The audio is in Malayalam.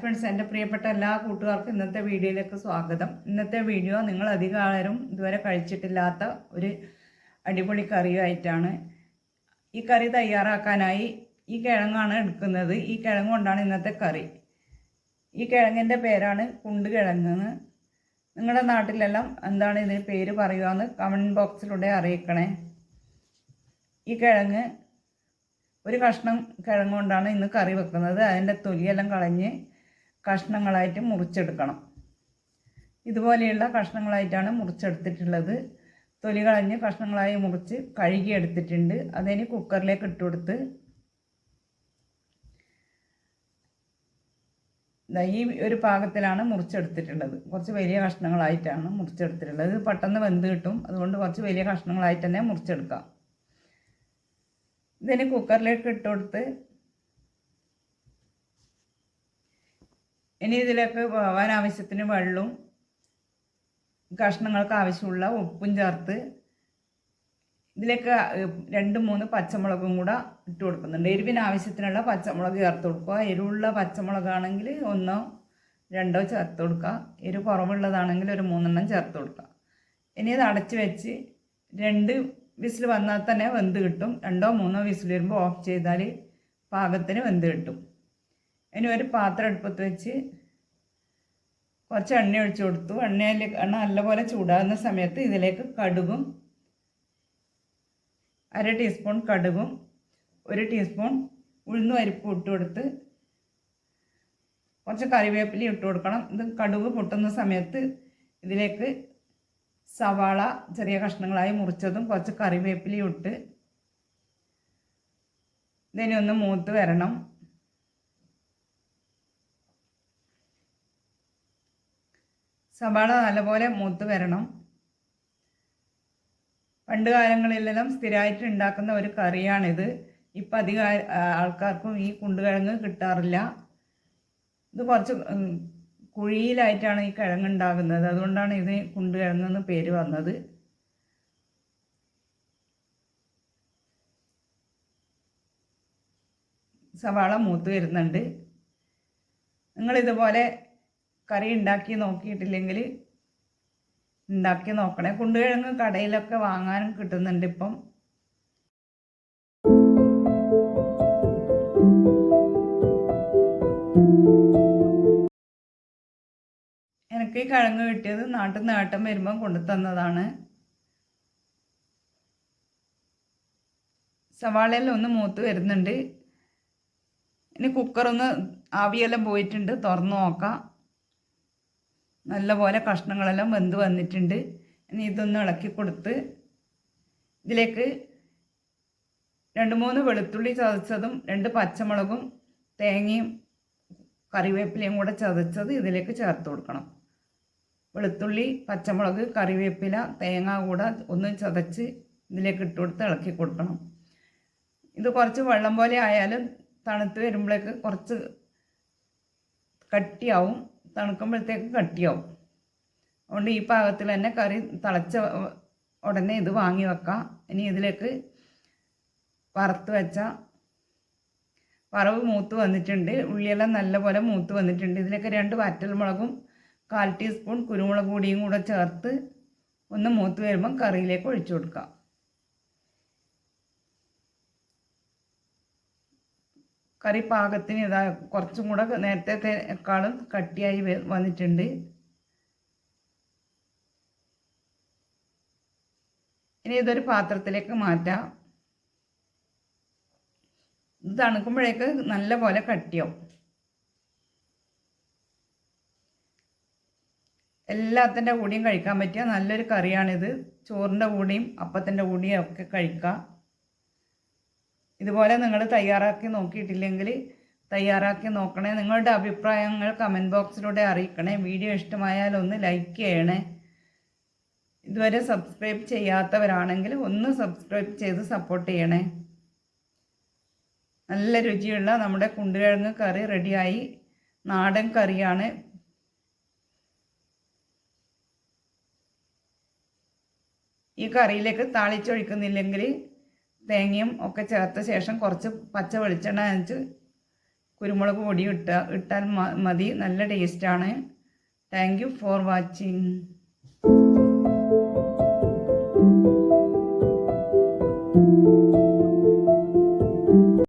ഫ്രണ്ട്സ്, എൻ്റെ പ്രിയപ്പെട്ട എല്ലാ കൂട്ടുകാർക്കും ഇന്നത്തെ വീഡിയോയിലേക്ക് സ്വാഗതം. ഇന്നത്തെ വീഡിയോ നിങ്ങൾ അധികം ആരും ഇതുവരെ കഴിച്ചിട്ടില്ലാത്ത ഒരു അടിപൊളി കറിയായിട്ടാണ്. ഈ കറി തയ്യാറാക്കാനായി ഈ കിഴങ്ങാണ് എടുക്കുന്നത്. ഈ കിഴങ്ങ് കൊണ്ടാണ് ഇന്നത്തെ കറി. ഈ കിഴങ്ങിൻ്റെ പേരാണ് കുണ്ടുകിഴങ്ങെന്ന്. നിങ്ങളുടെ നാട്ടിലെല്ലാം എന്താണ് ഇതിന് പേര് പറയുകയെന്ന് കമൻറ്റ് ബോക്സിലൂടെ അറിയിക്കണേ. ഈ കിഴങ്ങ് ഒരു കഷ്ണം കിഴങ്ങ് കൊണ്ടാണ് ഇന്ന് കറി വെക്കുന്നത്. അതിൻ്റെ തൊലിയെല്ലാം കളഞ്ഞ് കഷ്ണങ്ങളായിട്ട് മുറിച്ചെടുക്കണം. ഇതുപോലെയുള്ള കഷ്ണങ്ങളായിട്ടാണ് മുറിച്ചെടുത്തിട്ടുള്ളത്. തൊലി കളഞ്ഞ് കഷ്ണങ്ങളായി മുറിച്ച് കഴുകി എടുത്തിട്ടുണ്ട്. അതിന് കുക്കറിലേക്ക് ഇട്ട് കൊടുത്ത് ഈ ഒരു പാകത്തിലാണ് മുറിച്ചെടുത്തിട്ടുള്ളത്. കുറച്ച് വലിയ കഷ്ണങ്ങളായിട്ടാണ് മുറിച്ചെടുത്തിട്ടുള്ളത്. ഇത് പെട്ടെന്ന് വെന്ത് കിട്ടും. അതുകൊണ്ട് കുറച്ച് വലിയ കഷ്ണങ്ങളായിട്ട് തന്നെ മുറിച്ചെടുക്കാം. ഇതിന് കുക്കറിലേക്ക് ഇട്ട് കൊടുത്ത് ഇനി ഇതിലേക്ക് പോകാൻ ആവശ്യത്തിന് വെള്ളവും കഷ്ണങ്ങൾക്ക് ആവശ്യമുള്ള ഉപ്പും ചേർത്ത് ഇതിലേക്ക് 2-3 പച്ചമുളകും കൂടെ ഇട്ട് കൊടുക്കുന്നുണ്ട്. എരിവിന് ആവശ്യത്തിനുള്ള പച്ചമുളക് ചേർത്ത് കൊടുക്കുക. എരിവുള്ള പച്ചമുളകാണെങ്കിൽ 1-2 ചേർത്ത് കൊടുക്കുക. എരിവ് കുറവുള്ളതാണെങ്കിൽ ഒരു 3 ചേർത്ത് കൊടുക്കുക. ഇനി ഇത് അടച്ച് വെച്ച് 2 വിസിൽ വന്നാൽ തന്നെ വെന്ത് കിട്ടും. 2-3 വിസിൽ വരുമ്പോൾ ഓഫ് ചെയ്താൽ പാകത്തിന് വെന്ത് കിട്ടും. ഇനി ഒരു പാത്രം അടുപ്പത്ത് വെച്ച് കുറച്ച് എണ്ണ ഒഴിച്ചു കൊടുത്തു. എണ്ണ നല്ലപോലെ ചൂടാകുന്ന സമയത്ത് ഇതിലേക്ക് കടുകും 1/2 ടീസ്പൂൺ കടുകും 1 ടീസ്പൂൺ ഉഴുന്നും പരിപ്പും ഇട്ട് കൊടുത്ത് കുറച്ച് കറിവേപ്പില ഇട്ട് കൊടുക്കണം. ഇത് കടുക് പൊട്ടുന്ന സമയത്ത് ഇതിലേക്ക് സവാള ചെറിയ കഷ്ണങ്ങളായി മുറിച്ചതും കുറച്ച് കറിവേപ്പിലയും ഇട്ട് ഇതിനെ ഒന്ന് മൂത്ത് വരണം. സവാള നല്ലപോലെ മൂത്ത് വരണം. പണ്ട് കാലങ്ങളിലെല്ലാം സ്ഥിരമായിട്ട് ഉണ്ടാക്കുന്ന ഒരു കറിയാണിത്. ഇപ്പം അധികം ആൾക്കാർക്കും ഈ കുണ്ടുകിഴങ്ങ് കിട്ടാറില്ല. ഇത് കുറച്ച് കുഴിയിലായിട്ടാണ് ഈ കിഴങ്ങ് ഉണ്ടാകുന്നത്. അതുകൊണ്ടാണ് ഇത് കുണ്ടുകിഴങ്ങെന്ന് പേര് വന്നത്. സവാള മൂത്ത് വരുന്നുണ്ട്. നിങ്ങളിതുപോലെ കറി ഉണ്ടാക്കി നോക്കിയിട്ടില്ലെങ്കിൽ ഉണ്ടാക്കി നോക്കണേ. കുണ്ടുകിഴങ്ങ് കടയിലൊക്കെ വാങ്ങാനും കിട്ടുന്നുണ്ട് ഇപ്പം. എനിക്ക് ഈ കിഴങ്ങ് കിട്ടിയത് നാട്ടിൽ നിന്ന് ഏട്ടൻ വരുമ്പം കൊണ്ടു തന്നതാണ്. സവാളയെല്ലാം ഒന്ന് മൂത്ത് വരുന്നുണ്ട്. ഇനി കുക്കറൊന്ന് ആവിയെല്ലാം പോയിട്ടുണ്ട്. തുറന്ന് നോക്കാം. നല്ലപോലെ കഷ്ണങ്ങളെല്ലാം വെന്ത് വന്നിട്ടുണ്ട്. ഇനി ഇതൊന്ന് ഇളക്കി കൊടുത്ത് ഇതിലേക്ക് 2-3 വെളുത്തുള്ളി ചതച്ചതും 2 പച്ചമുളകും തേങ്ങയും കറിവേപ്പിലയും കൂടെ ചതച്ചത് ഇതിലേക്ക് ചേർത്ത് കൊടുക്കണം. വെളുത്തുള്ളി, പച്ചമുളക്, കറിവേപ്പില, തേങ്ങ കൂടെ ഒന്ന് ചതച്ച് ഇതിലേക്ക് ഇട്ട് കൊടുത്ത് ഇളക്കി കൊടുക്കണം. ഇത് കുറച്ച് വെള്ളം പോലെ ആയാലും തണുത്ത് വരുമ്പോഴേക്ക് കുറച്ച് കട്ടിയാവും. തണുക്കുമ്പോഴത്തേക്ക് കട്ടിയാവും. അതുകൊണ്ട് ഈ പാകത്തിൽ തന്നെ കറി തിളച്ച ഉടനെ ഇത് വാങ്ങി വെക്കാം. ഇനി ഇതിലേക്ക് വറുത്ത് വെച്ച വറവ് മൂത്ത് വന്നിട്ടുണ്ട്. ഉള്ളിയെല്ലാം നല്ലപോലെ മൂത്ത് വന്നിട്ടുണ്ട്. ഇതിലേക്ക് 2 വറ്റൽമുളകും 1/4 ടീസ്പൂൺ കുരുമുളക് പൊടിയും കൂടെ ചേർത്ത് ഒന്ന് മൂത്ത് വരുമ്പം കറിയിലേക്ക് ഒഴിച്ചു കൊടുക്കാം. കറി പാകത്തിന് ഇതാ കുറച്ചും കൂടെ നേരത്തേക്കാളും കട്ടിയായി വന്നിട്ടുണ്ട്. ഇനി ഇതൊരു പാത്രത്തിലേക്ക് മാറ്റാം. ഇത് തണുക്കുമ്പോഴേക്ക് നല്ലപോലെ കട്ടിയാവും. എല്ലാത്തിൻ്റെ കൂടെയും കഴിക്കാൻ പറ്റിയ നല്ലൊരു കറിയാണിത്. ചോറിൻ്റെ കൂടെയും അപ്പത്തിൻ്റെ കൂടെയും ഒക്കെ കഴിക്കാം. ഇതുപോലെ നിങ്ങൾ തയ്യാറാക്കി നോക്കിയിട്ടില്ലെങ്കിൽ തയ്യാറാക്കി നോക്കണേ. നിങ്ങളുടെ അഭിപ്രായങ്ങൾ കമൻറ്റ് ബോക്സിലൂടെ അറിയിക്കണേ. വീഡിയോ ഇഷ്ടമായാൽ ഒന്ന് ലൈക്ക് ചെയ്യണേ. ഇതുവരെ സബ്സ്ക്രൈബ് ചെയ്യാത്തവരാണെങ്കിൽ ഒന്ന് സബ്സ്ക്രൈബ് ചെയ്ത് സപ്പോർട്ട് ചെയ്യണേ. നല്ല രുചിയുള്ള നമ്മുടെ കുണ്ടുകിഴങ്ങ് കറി റെഡിയായി. നാടൻ കറിയാണ്. ഈ കറിയിലേക്ക് താളിച്ചൊഴിക്കുന്നില്ലെങ്കിൽ തേങ്ങയും ഒക്കെ ചേർത്ത ശേഷം കുറച്ച് പച്ച വെളിച്ചെണ്ണ നനച്ച് കുരുമുളക് പൊടി ഇട്ടാൽ മതി. നല്ല ടേസ്റ്റാണ്. Thank you for watching.